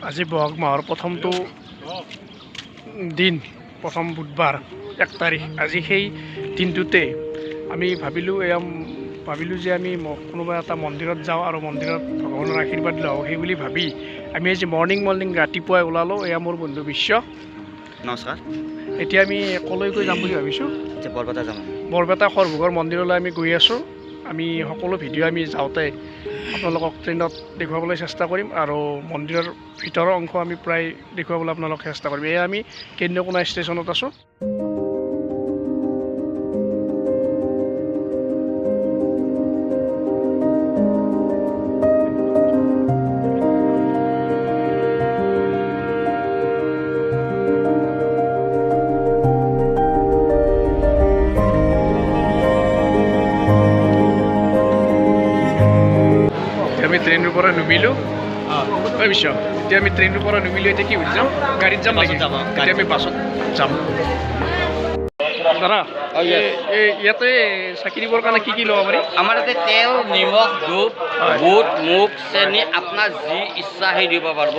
আজি বহাগ মাহৰ প্ৰথমটো দিন, প্ৰথম বুধবাৰ 1 তাৰিখ। আজি সেই দিনটোতে আমি ভাবিলোঁ যে আমি কোনোবা এটা মন্দিৰত যাওঁ আৰু মন্দিৰত ভগৱানৰ আশীৰ্বাদ লওঁ। সেই বুলি ভাবি আমি আজি মৰ্ণিং ৰাতিপুৱাই ওলালোঁ। এয়া মোৰ বন্ধু বিশ্ব। নমস্কাৰ। এতিয়া আমি কলৈকৈ যাম বুলি ভাবিছোঁ? বৰপেটা যাম। বৰপেটা সৰভোগৰ মন্দিৰলৈ আমি গৈ আছোঁ। আমি সকলো ভিডিঅ' আমি যাওঁতে আপোনালোকক ট্ৰেইনত দেখুৱাবলৈ চেষ্টা কৰিম আৰু মন্দিৰৰ ভিতৰৰ অংশ আমি প্ৰায় দেখুৱাবলৈ আপোনালোকক চেষ্টা কৰিম। এয়া আমি কেন্দ্ৰকোনা ষ্টেচনত আছোঁ। আমি ট্ৰেইনৰ পৰা নুমিলোঁ। বিশ্ব এতিয়া আমি ট্ৰেইনৰ পৰা নুমিলোঁ। এতিয়া কি হৈ যাম? গাড়ীত যাম নেকি? এতিয়া আমি বাছত যাম। দাদা, ইয়াতে চাকি দিবৰ কাৰণে কি ল'ব পাৰি? আমাৰ ইয়াতে তেল, নিমখ, ধূপ, বুট, মুগ, চেনি আপোনাৰ যি ইচ্ছা সেই দিব পাৰিব।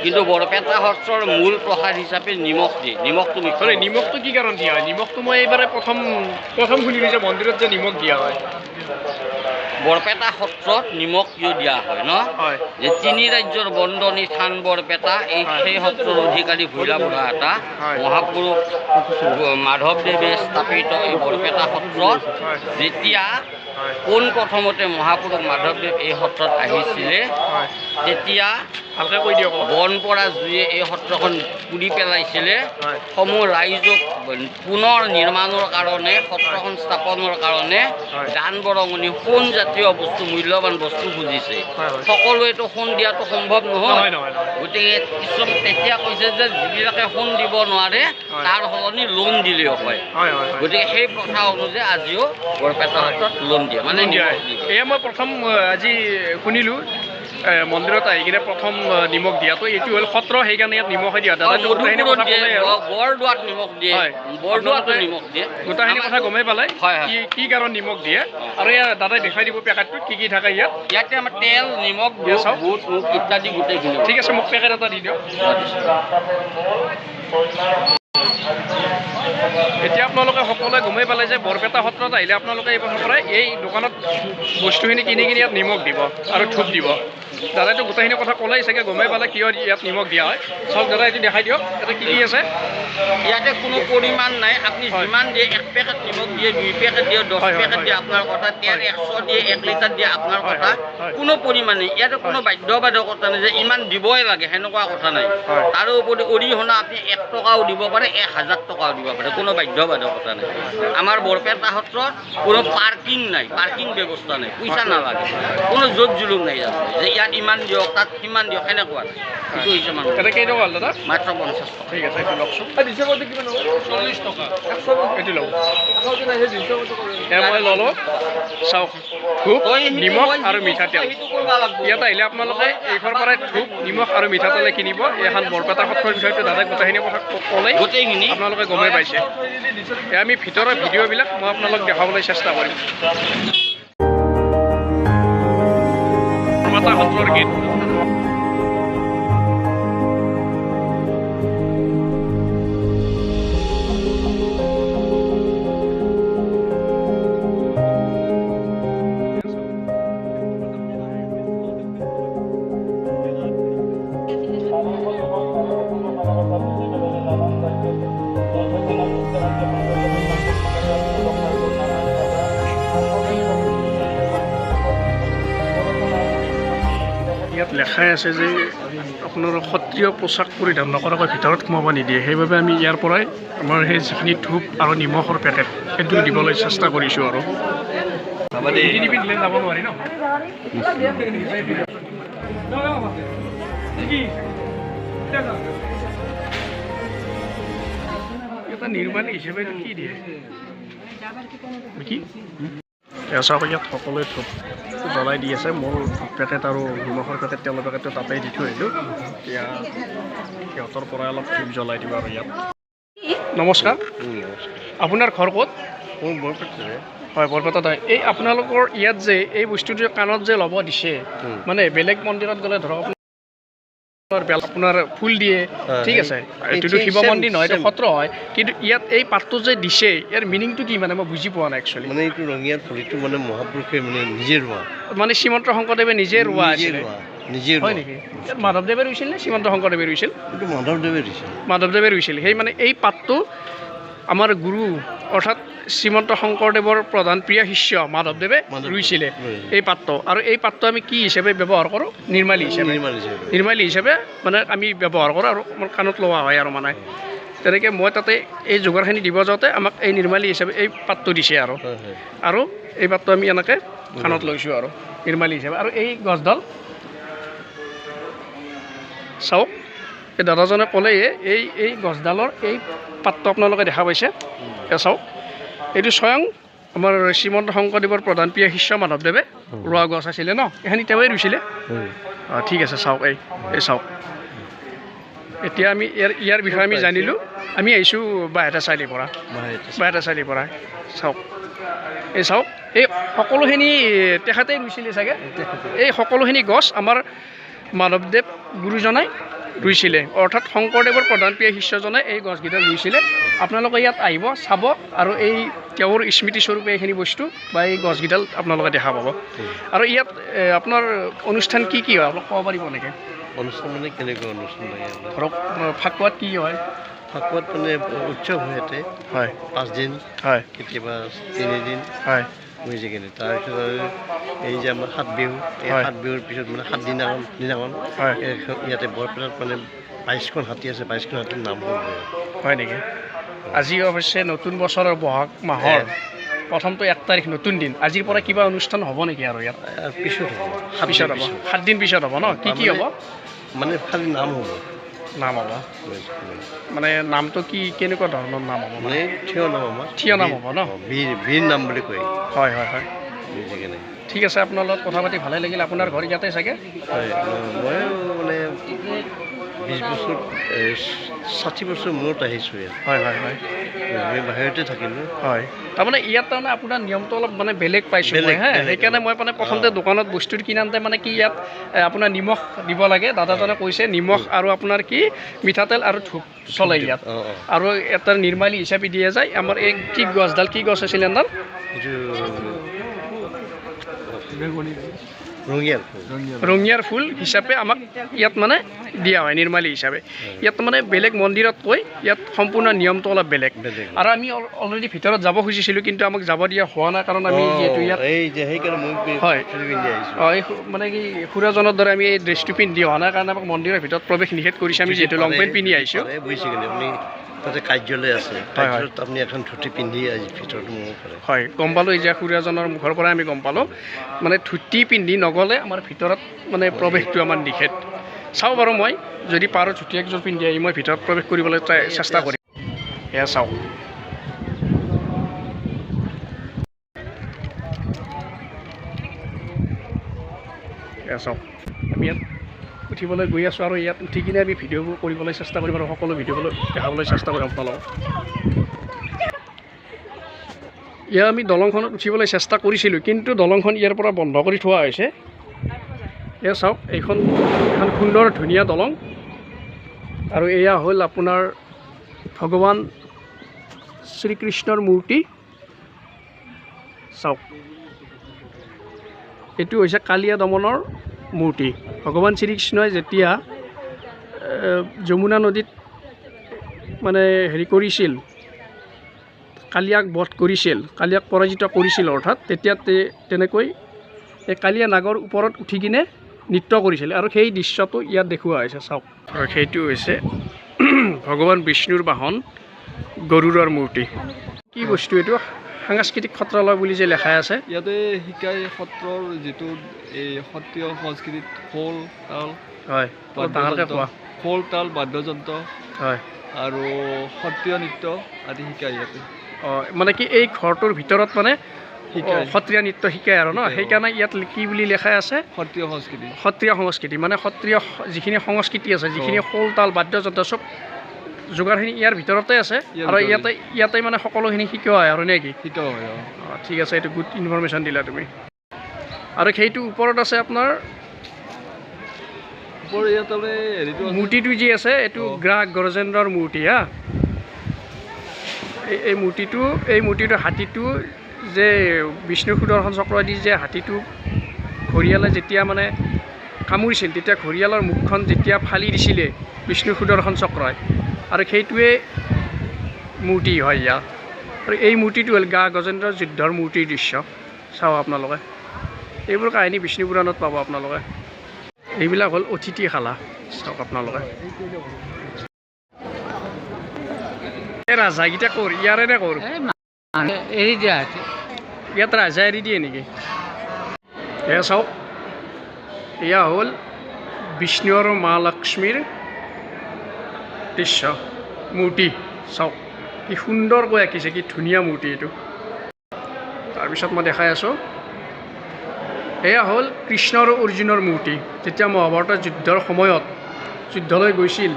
কিন্তু বৰপেটা সত্ৰৰ মূল প্ৰসাদ হিচাপে নিমখ দিয়ে। নিমখটো নিমখটো কি কাৰণ দিয়া হয়? নিমখটো মই এইবাৰে প্ৰথম শুনিলোঁ যে মন্দিৰত যে নিমখ দিয়া হয়। বৰপেটা সত্ৰত নিমখ কিয় দিয়া হয় ন? যে 3 ৰাজ্যৰ বন্দনী থান বৰপেটা, সেই সত্ৰৰ অধিকাৰী ভৈলা বুঢ়া এটা মহাপুৰুষ মাধৱদেৱে স্থাপিত এই বৰপেটা সত্ৰত যেতিয়া পোনপ্ৰথমতে মহাপুৰুষ মাধৱদেৱ এই সত্ৰত আহিছিলে, তেতিয়া বন পৰা জুয়ে এই সত্ৰখন পুৰি পেলাইছিলে। সমূহ ৰাইজক পুনৰ নিৰ্মাণৰ কাৰণে, সত্ৰখন স্থাপনৰ কাৰণে দান বৰঙণি, সোণ জাতীয় বস্তু, মূল্যৱান বস্তু খুজিছে। সকলোৱেতো সোণ দিয়াটো সম্ভৱ নহয়। গতিকে কিছুমান তেতিয়া কৈছে যে যিবিলাকে সোণ দিব নোৱাৰে তাৰ সলনি লোন দিলেও হয়। গতিকে সেই প্ৰথা অনুযায়ী আজিও বৰপেটা সত্ৰত লোন দিয়ে, মানে এয়া মই প্ৰথম আজি শুনিলোঁ মন্দিৰত আহি কিনে প্ৰথম নিমখ দিয়াটো। এইটো হ'ল সত্ৰ, সেইকাৰণে ইয়াত নিমখে দিয়া। বৰদোৱাত নিমখ দিয়ে, বৰদোৱাতো নিমখ দিয়ে। গোটেইখিনি কথা গমেই পালে কি কাৰণ নিমখ দিয়ে। আৰু ইয়াত দাদাই দেখাই দিব পেকেটটোত কি থাকে ইয়াত। ইয়াতে আমাৰ তেল, নিমখ, বুট, মুগ ইত্যাদি গোটেইখিনি। ঠিক আছে, মোক পেকেট এটা দি দিয়ক। এতিয়া আপোনালোকে সকলোৱে গমেই পালে যে বৰপেটা সত্ৰত আহিলে আপোনালোকে এইবছৰৰ পৰাই এই দোকানত বস্তুখিনি কিনি ইয়াত নিমখ দিব আৰু ধূপ দিব। দাদাইতো গোটেইখিনি কথা ক'লেই চাগে, গমেই পালে কিয় ইয়াত নিমখ দিয়া হয়। চাওক দাদা, এইটো দেখাই দিয়ক ইয়াতে কি আছে। ইয়াতে কোনো পৰিমাণ নাই, আপুনি যিমান দিয়ে, 1 পেকেট নিমখ দিয়ে, 2 পেকেট দিয়ে, 10 পেকেট দিয়ে, আপোনাৰ কথা। তেল 100 দিয়ে, 1 লিটাৰ দিয়ে, আপোনাৰ কথা। কোনো পৰিমাণ নাই ইয়াতে, কোনো বাধ্যবাধকতা নাই যে ইমান দিবই লাগে, সেনেকুৱা কথা নাই। তাৰোপৰি অৰিহণা আপুনি 1 টকাও দিব পাৰে, 1000 টকাও দিব পাৰে, কোনো বাধ্যবাধকতা নাই। আমাৰ বৰপেটা সত্ৰত কোনো পাৰ্কিং নাই, পাৰ্কিং ব্যৱস্থা নাই, পইচা নালাগে, কোনো জোট জুলুম নাই যে ইয়াত ইমান দিয়ক, তাত সিমান দিয়ক, সেনেকুৱা নাই। এইটো হৈছে মানুহ। কেইটকা হ'ল দাদা? মাত্ৰ 50 টকা। ঠিক আছে, এইটো লওকচোন। 40 টকা এইটো লওক। মই ল'লোঁ। চাওক, ধূপ, নিমখ আৰু মিঠাতেল। ইয়াত আহিলে আপোনালোকে এইখনৰ পৰাই ধূপ, নিমখ আৰু মিঠাতেল কিনিব। এখন বৰপেটা সত্ৰৰ বিষয়টো দাদাই গোটেইখিনি কথা ক'লেই গোটেইখিনি আপোনালোকে গমেই পাইছে। আমি ভিতৰৰ ভিডিঅ'বিলাক মই আপোনালোক দেখাবলৈ চেষ্টা কৰিম। বৰপেটা সত্ৰৰ গীত। ইয়াত লেখাই আছে যে আপোনাৰ সত্ৰীয় পোচাক পৰিধান নকৰাকৈ ভিতৰত সোমাব নিদিয়ে। সেইবাবে আমি ইয়াৰ পৰাই আমাৰ সেই যিখিনি ধূপ আৰু নিমখৰ পেকেট সেইটো দিবলৈ চেষ্টা কৰিছোঁ। আৰু যাব নোৱাৰি ন? এটা নিৰ্মাণ হিচাপে কি দিয়ে কি? চাওক, ইয়াত সকলোৱে ধূপ জ্বলাই দি আছে। মোৰ ধূপ পেকেট আৰু নিমখৰ পেকেট, তেলৰ পেকেটটো তাতেই দি থৈ আহিলোঁ। এতিয়া সিহঁতৰ পৰাই অলপ ধূপ জ্বলাই দিব। আৰু ইয়াত নমস্কাৰ, আপোনাৰ ঘৰ ক'ত? মোৰ বৰপেটা। হয়, বৰপেটাত। এই আপোনালোকৰ ইয়াত যে এই বস্তুটো কাণত যে ল'ব দিছে, মানে বেলেগ মন্দিৰত গ'লে ধৰক আপোনাৰ ফুল দিয়ে ঠিক আছে এইটোতো শিৱ মন্দিৰ নহয় এইটো সত্ৰ হয় কিন্তু ইয়াত এই পাতটো যে দিছে ইয়াৰ মিনিংটো কি মানে মই বুজি পোৱা নাই একচুৱেলি মানে এইটো ৰঙিয়াৰ ফুলিটো মানে মহাপুৰুষে মানে নিজে ৰোৱা মানে শ্ৰীমন্ত শংকৰদেৱে নিজে ৰোৱা আছিলে নিজে হয় নেকি ইয়াত মাধৱদেৱে ৰুইছিল নে শ্ৰীমন্ত শংকৰদেৱে ৰুইছিল এইটো মাধৱদেৱে দিছিল মাধৱদেৱে ৰুইছিল সেই মানে এই পাতটো আমাৰ গুৰু অৰ্থাৎ শ্ৰীমন্ত শংকৰদেৱৰ প্ৰধান প্ৰিয় শিষ্য মাধৱদেৱে ৰুইছিলে এই পাতটো আৰু এই পাতটো আমি কি হিচাপে ব্যৱহাৰ কৰোঁ নিৰ্মালী হিচাপে মানে আমি ব্যৱহাৰ কৰোঁ আৰু আমাৰ কাণত লোৱা হয় আৰু মানে তেনেকৈ মই তাতে এই যোগাৰখিনি দিব যাওঁতে আমাক এই নিৰ্মালী হিচাপে এই পাতটো দিছে আৰু এই পাতটো আমি এনেকৈ কাণত লৈছোঁ আৰু নিৰ্মালী হিচাপে আৰু এই গছডাল চাওক এই দাদাজনে ক'লে এই গছডালৰ এই পাতটো আপোনালোকে দেখা পাইছে চাওক এইটো স্বয়ং আমাৰ শ্ৰীমন্ত শংকৰদেৱৰ প্ৰধান প্ৰিয় শিষ্য মাধৱদেৱে ৰোৱা গছ আছিলে ন এইখিনি তেওঁৱে ৰুইছিলে ঠিক আছে চাওক এই চাওক এতিয়া আমি ইয়াৰ বিষয়ে আমি জানিলোঁ আমি আহিছোঁ বাইহাটা চাৰিআলিৰ পৰা চাওক এই চাওক এই সকলোখিনি তেখেতেই ৰুইছিলে চাগে এই সকলোখিনি গছ আমাৰ মাধৱদেৱ গুৰুজনাই ৰুইছিলে অৰ্থাৎ শংকৰদেৱৰ প্ৰধান প্ৰিয় শিষ্যজনে এই গছকেইটা ৰুইছিলে আপোনালোকে ইয়াত আহিব চাব আৰু এই তেওঁৰ স্মৃতিস্বৰূপে এইখিনি বস্তু বা এই গছকেইডাল আপোনালোকে দেখা পাব আৰু ইয়াত আপোনাৰ অনুষ্ঠান কি হয় আপোনাক ক'ব পাৰিব নেকি অনুষ্ঠান মানে কেনেকুৱা অনুষ্ঠান লাগে ধৰক ফাকুৱাত কি হয় ফাকুৱাত মানে উৎসৱ হয় ইয়াতে হয় 5 দিন হয় কেতিয়াবা 3 দিন হয় বুজিছে কিনে তাৰপিছত আৰু এই যে আমাৰ 7 বিহু এই 7 বিহুৰ পিছত মানে 7 দিনাখন ইয়াতে বৰপেটাত মানে 22খন হাতী আছে 22খন হাতীৰ নাম হয় নেকি আজি অৱশ্যে নতুন বছৰৰ বহাগ মাহৰ প্ৰথমটো 1 তাৰিখ নতুন দিন আজিৰ পৰা কিবা অনুষ্ঠান হ'ব নেকি আৰু ইয়াত পিছত হ'ব 7 দিন পিছত হ'ব ন কি হ'ব মানে খালি নাম হ'ব মানে নামটো কি কেনেকুৱা ধৰণৰ নাম হ'ব মানে থিয় নাম হ'ব ন বীৰ নাম বুলি কয় হয় বুজিছে কিনে ঠিক আছে আপোনাৰ লগত কথা পাতি ভালে লাগিল আপোনাৰ ঘৰ ইয়াতে চাগে হয় মই মানে 20 বছৰ 60 বছৰ মূৰত আহিছোঁ ইয়াত হয় আমি বাহিৰতে থাকিলোঁ হয় তাৰমানে ইয়াত তাৰমানে আপোনাৰ নিয়মটো অলপ মানে বেলেগ পাইছোঁ সেইকাৰণে মই মানে প্ৰথমতে দোকানত বস্তুটো কিনাওঁতে মানে কি ইয়াত আপোনাৰ নিমখ দিব লাগে দাদাজনে কৈছে নিমখ আৰু আপোনাৰ কি মিঠাতেল আৰু ধূপ চলে ইয়াত আৰু এটা নিৰ্মালী হিচাপে দিয়া যায় আমাৰ এই কি গছ আছিলে এডাল ৰঙিয়াৰ ফুল হিচাপে আমাক ইয়াত মানে দিয়া হয় নিৰ্মালী হিচাপে ইয়াত মানে বেলেগ মন্দিৰতকৈ ইয়াত সম্পূৰ্ণ নিয়মটো অলপ বেলেগ আৰু আমি অলৰেডি ভিতৰত যাব খুজিছিলোঁ কিন্তু আমাক যাব দিয়া হোৱা নাই কাৰণ আমি যিহেতু ইয়াত হয় মানে কি খুৰাজনৰ দৰে আমি এই ড্ৰেছটো পিন্ধি অহা নাই কাৰণে আমাক মন্দিৰৰ ভিতৰত প্ৰৱেশ নিষেধ কৰিছে আমি যিহেতু লং পেণ্ট পিন্ধি আহিছোঁ তাতে কাৰ্যালয় আছে কাৰ্যালয়ত আপুনি এখন ধুতি পিন্ধি আজি ভিতৰত সোমাব পাৰে হয় গম পালোঁ এতিয়া খুৰাজনৰ মুখৰ পৰা আমি গম পালোঁ মানে ধুতি পিন্ধি নগ'লে আমাৰ ভিতৰত মানে প্ৰৱেশটো আমাৰ নিষেধ চাওঁ বাৰু মই যদি পাৰোঁ ধুতি একযোৰ পিন্ধি আহি মই ভিতৰত প্ৰৱেশ কৰিবলৈ চেষ্টা কৰিম এয়া চাওঁ আমি ইয়াত উঠিবলৈ গৈ আছোঁ আৰু ইয়াত উঠি কিনে আমি ভিডিঅ'বোৰ কৰিবলৈ চেষ্টা কৰিম আৰু সকলো ভিডিঅ'বোৰ দেখাবলৈ চেষ্টা কৰিম আপোনালোকক ইয়াত আমি দলংখনত উঠিবলৈ চেষ্টা কৰিছিলোঁ কিন্তু দলংখন ইয়াৰ পৰা বন্ধ কৰি থোৱা হৈছে এয়া চাওক এইখন এখন সুন্দৰ ধুনীয়া দলং আৰু এয়া হ'ল আপোনাৰ ভগৱান শ্ৰীকৃষ্ণৰ মূৰ্তি চাওক এইটো হৈছে কালিয়া দমনৰ মূৰ্তি ভগৱান শ্ৰীকৃষ্ণই যেতিয়া যমুনা নদীত মানে হেৰি কৰিছিল কালিয়াক বধ কৰিছিল কালিয়াক পৰাজিত কৰিছিল অৰ্থাৎ তেতিয়া তেনেকৈ এই কালিয়া নাগৰ ওপৰত উঠি কিনে নৃত্য কৰিছিল আৰু সেই দৃশ্যটো ইয়াত দেখুওৱা হৈছে চাওক আৰু সেইটো হৈছে ভগৱান বিষ্ণুৰ বাহন গৰুড়ৰ মূৰ্তি কি বস্তু এইটো সাংস্কৃতিক সত্ৰালয় বুলি যে লেখা আছে ইয়াতে শিকাই সত্ৰৰ যিটো এই সত্ৰীয় সংস্কৃতিত খোল তাল হয় ডাঙৰকৈ কোৱা খোল তাল বাদ্যযন্ত্ৰ হয় আৰু সত্ৰীয় নৃত্য আদি শিকায় ইয়াতে মানে কি এই ঘৰটোৰ ভিতৰত মানে সত্ৰীয়া নৃত্য শিকায় আৰু ন সেইকাৰণে ইয়াত কি বুলি লেখা আছে সত্ৰীয় সংস্কৃতি মানে সত্ৰীয় যিখিনি সংস্কৃতি আছে যিখিনি খোল তাল বাদ্যযন্ত্ৰ চব যোগাৰখিনি ইয়াৰ ভিতৰতে আছে আৰু ইয়াতে মানে সকলোখিনি শিকোৱা হয় আৰু নে কি শিকোৱা হয় ঠিক আছে এইটো গুড ইনফৰমেশ্যন দিলা তুমি আৰু সেইটো ওপৰত আছে আপোনাৰ ওপৰ ইয়াত তাৰমানে হেৰিটো আছে। মূৰ্তিটো যি আছে এইটো গ্ৰাহক গজেন্দ্ৰৰ মূৰ্তি হা এই মূৰ্তিটো হাতীটো যে বিষ্ণু সুদৰ্শন চক্ৰদি যে হাতীটো ঘৰিয়ালে যেতিয়া মানে কামুৰিছিল তেতিয়া ঘৰিয়ালৰ মুখখন যেতিয়া ফালি দিছিলে বিষ্ণু সুদৰ্শন চক্ৰই আৰু সেইটোৱে মূৰ্তি হয় ইয়াৰ আৰু এই মূৰ্তিটো হ'ল গজেন্দ্ৰৰ যুদ্ধৰ মূৰ্তিৰ দৃশ্য চাওক আপোনালোকে এইবোৰ কাহিনী বিষ্ণু পুৰাণত পাব আপোনালোকে এইবিলাক হ'ল অতিথিশালা চাওক আপোনালোকে এই ৰাজাকেইটা কৰ ইয়াৰে নে কৰ এৰি দিয়া ইয়াত ৰাজা এৰি দিয়ে নেকি এয়া চাওক এয়া হ'ল বিষ্ণু আৰু মা লক্ষ্মীৰ দৃশ্য মূৰ্তি চাওক কি সুন্দৰকৈ আঁকিছে কি ধুনীয়া মূৰ্তি এইটো তাৰপিছত মই দেখাই আছোঁ এয়া হ'ল কৃষ্ণ আৰু অৰ্জুনৰ মূৰ্তি যেতিয়া মহাভাৰতৰ যুদ্ধৰ সময়ত যুদ্ধলৈ গৈছিল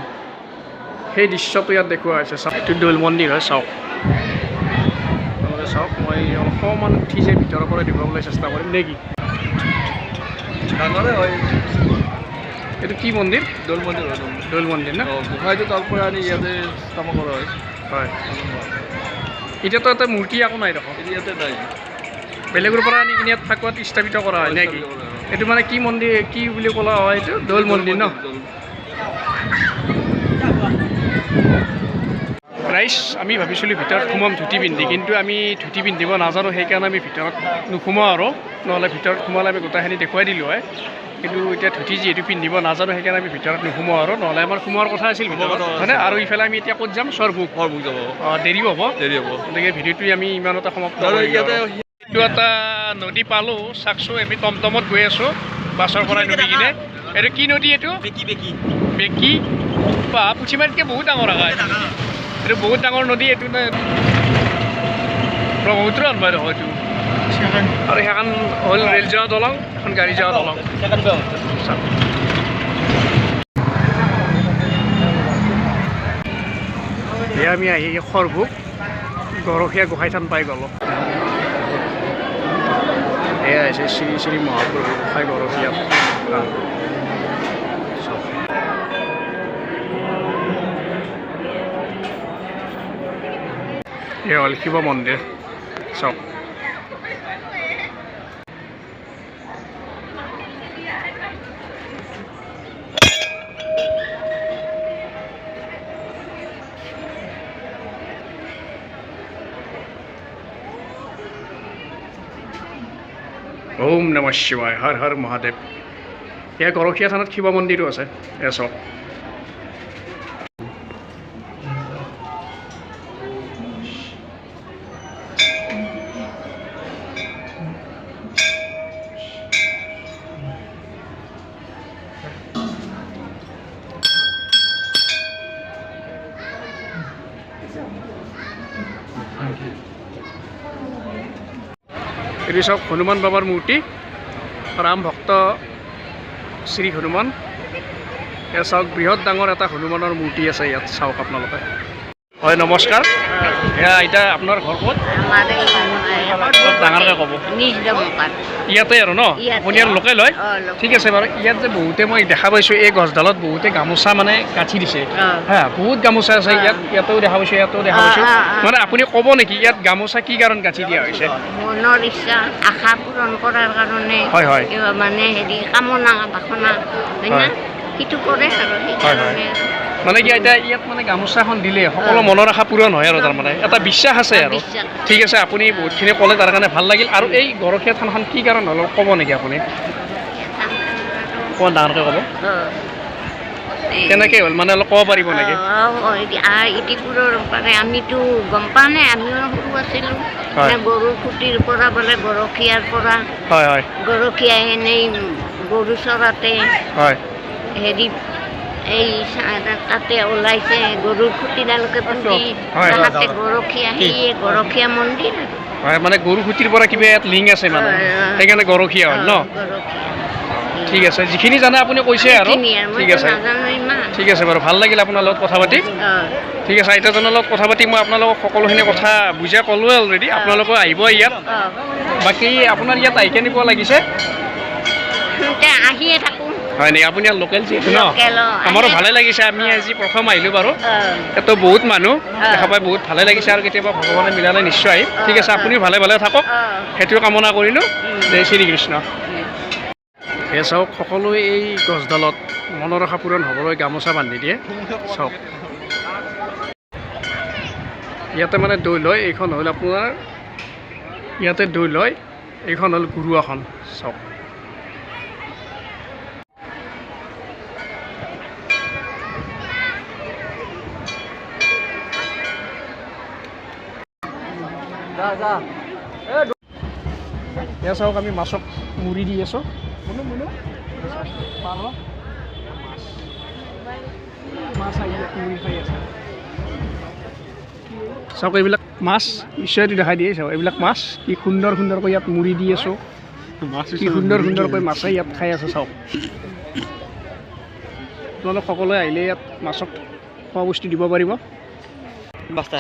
সেই দৃশ্যটো ইয়াত দেখুওৱা হৈছে চাওক এইটো দৌল মন্দিৰ হয় চাওক আপোনালোকে চাওক মই অকণমান উঠি যে ভিতৰৰ পৰা দেখুৱাবলৈ চেষ্টা কৰিম নে কি ডাঙৰে হয় এইটো কি মন্দিৰ দৌল মন্দিৰ হয় দৌল মন্দিৰ না গোসাঁইটো তাৰ পৰা আনি ইয়াতে স্থাপন কৰা হয় হয় এতিয়াতো এটা মূৰ্তি একো নাই দেখোন ইয়াতে নাই বেলেগৰ পৰা আনি কিনি ইয়াত ফাকুৱাত স্থাপিত কৰা হয় নেকি এইটো মানে কি মন্দিৰ কি বুলি ক'লা হয় এইটো দৌল মন্দিৰ ন ৰাইজ আমি ভাবিছিলোঁ ভিতৰত সোমাম ধুতি পিন্ধি কিন্তু আমি ধুতি পিন্ধিব নাজানো সেইকাৰণে আমি ভিতৰত নোসোমাওঁ আৰু নহ'লে ভিতৰত সোমালে আমি গোটেইখিনি দেখুৱাই দিলোঁ হয় কিন্তু এতিয়া ধুতি যিহেতু পিন্ধিব নাজানো সেইকাৰণে আমি ভিতৰত নোসোমাওঁ আৰু নহ'লে আমাৰ সোমোৱাৰ কথা আছিল ভিতৰত হয়নে আৰু ইফালে আমি এতিয়া ক'ত যাম স্বৰভোগ যাব দেৰিও হ'ব গতিকে ভিডিঅ'টো আমি ইমানতে সমাপ্ত কৰিম এইটো এটা নদী পালোঁ চাকছোঁ আমি টমটমত গৈ আছোঁ বাছৰ পৰা নদী কিনে এইটো কি নদী এইটো বেকি বা পুঠিমাৰিতকৈ বহুত ডাঙৰ আগায় এইটো বহুত ডাঙৰ নদী এইটো নে ব্ৰহ্মপুত্ৰ আনবাই নহয় এইটো আৰু সেইখন হ'ল ৰেল যোৱা দলং এখন গাড়ী যোৱা দলং এয়া আমি আহি সৰভোগ গৰখীয়া গোসাঁই থান পাই গ'লোঁ এয়া হৈছে শ্ৰী শ্ৰী মহাপ্ৰভু গোসাঁই গৰখীয়া এয়া হ'ল শিৱ মন্দিৰ চাওক ওম নমঃ শিৱায় হৰ হৰ মহাদেৱ এয়া গৰখীয়া থানত শিৱ মন্দিৰো আছে এয়া চাওক এইটো চাওক হনুমান বাবাৰ মূৰ্তি ৰাম ভক্ত শ্ৰী হনুমান এয়া চাওক বৃহৎ ডাঙৰ এটা হনুমানৰ মূৰ্তি আছে ইয়াত চাওক আপোনালোকে হয় নমস্কাৰ এয়া এতিয়া আপোনাৰ ঘৰ ক'ত ডাঙৰকৈ ক'ব ইয়াতে আৰু ন আপুনি আৰু লোকেল হয় ঠিক আছে বাৰু ইয়াত যে বহুতে মই দেখা পাইছোঁ এই গছডালত বহুতে গামোচা মানে গাঁঠি দিছে হা বহুত গামোচা আছে ইয়াতেও দেখা পাইছোঁ ইয়াতেও দেখা পাইছোঁ মানে আপুনি ক'ব নেকি ইয়াত গামোচা কি কাৰণ গাঁঠি দিয়া হৈছে মনৰ ইচ্ছা আশা পূৰণ কৰাৰ কাৰণে হয় হয় মানে হেৰি কামনা বাসনা হয় না সেইটো কৰে আৰু সেইকাৰণে মানে কি এতিয়া ইয়াত মানে গামোচাখন দিলে সকলো মনৰ আশা পূৰণ হয় আৰু তাৰমানে এটা বিশ্বাস আছে আৰু ঠিক আছে আপুনি বহুতখিনি ক'লে তাৰ কাৰণে ভাল লাগিল আৰু এই গৰখীয়া থানখন কি কাৰণ হ'ল ক'ব নেকি আপুনি অকণমান ডাঙৰকৈ ক'ব কেনেকৈ হ'ল মানে অলপ ক'ব পাৰিব নেকি ইটিপুৰৰ পাৰে আমিতো গম পোৱা নাই আমিও সৰু আছিলোঁ গৰুৰ খুটিৰ পৰা বোলে গৰখীয়াৰ পৰা হয় হয় গৰখীয়াই এনেই গৰু চৰাতে হয় হেৰি এই তাতে ওলাইছে গৰুৰ খুটিডালকে পুতি তাহাঁতে গৰখীয়া সেয়ে গৰখীয়া মন্দিৰ হয় মানে গৰু খুটিৰ পৰা কিবা ইয়াত লিংক আছে মানে সেইকাৰণে গৰখীয়া হয় ন ঠিক আছে যিখিনি জানে আপুনি কৈছে আৰু ঠিক আছে ঠিক আছে বাৰু ভাল লাগিল আপোনাৰ লগত কথা পাতি ঠিক আছে আইতাজনৰ লগত কথা পাতি মই আপোনালোকক সকলোখিনি কথা বুজাই ক'লোৱে অলৰেডি আপোনালোকে আহিব ইয়াত বাকী আপোনাৰ ইয়াত আহি কেনেকুৱা লাগিছে আহিয়ে থাকোঁ হয় নেকি আপুনি ইয়াৰ লোকেল যিহেতু ন লোকেল, আমাৰো ভালে লাগিছে আমি আজি প্ৰথম আহিলোঁ বাৰু অঁ ইয়াতো বহুত মানুহ দেখা পাই বহুত ভালে লাগিছে আৰু কেতিয়াবা ভগৱানে মিলালে নিশ্চয় আহিম ঠিক আছে আপুনিও ভালে ভালে থাকক অঁ সেইটোৱে কামনা কৰিলোঁ জয় শ্ৰীকৃষ্ণ এই চাওক সকলোৱে এই গছডালত মনৰ আশা পূৰণ হ'বলৈ গামোচা বান্ধি দিয়ে চাওক ইয়াতে মানে দৈ লয় এইখন হ'ল আপোনাৰ ইয়াতে দৈ লয় এইখন হ'ল গুৰুৱাখন চাওক এয়া চাওক আমি মাছক মুড়ি দি আছোঁ চাওক এইবিলাক মাছ নিশ্চয় দেখাই দিয়ে চাওক এইবিলাক মাছ কি সুন্দৰ সুন্দৰকৈ ইয়াত মুড়ি দি আছোঁ কি সুন্দৰ সুন্দৰকৈ মাছে ইয়াত খাই আছে চাওক আপোনালোক সকলোৱে আহিলে ইয়াত মাছক খোৱা বস্তু দিব পাৰিব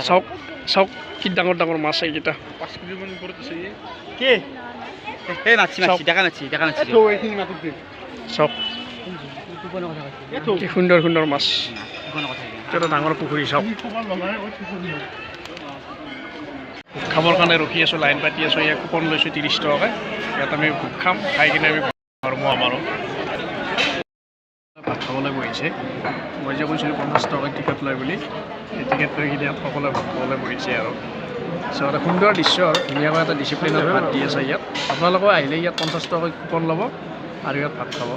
চাওক চাওক কি ডাঙৰ ডাঙৰ মাছ এইকেইটা চাওক কি সুন্দৰ সুন্দৰ মাছ এটা ডাঙৰ পুখুৰী চাওক খাবৰ কাৰণে ৰখি আছোঁ লাইন পাতি আছোঁ ইয়াত কুপন লৈছোঁ 30 টকাকৈ ইয়াত আমি ভোগ খাম খাই কিনে আমি ধৰ্ম আমাৰো ভাত খাবলৈ বহিছে মই যে কৈছিলোঁ 50 টকা টিকেট লয় বুলি এই টিকেট লৈ কিনে ইয়াত সকলোৱে ভাত খাবলৈ বহিছে আৰু চ' এটা সুন্দৰ দৃশ্য আৰু ধুনীয়াকৈ এটা ডিচিপ্লিনত ভাত দি আছে ইয়াত আপোনালোকেও আহিলে ইয়াত 50 টকা কুপন ল'ব আৰু ইয়াত ভাত খাব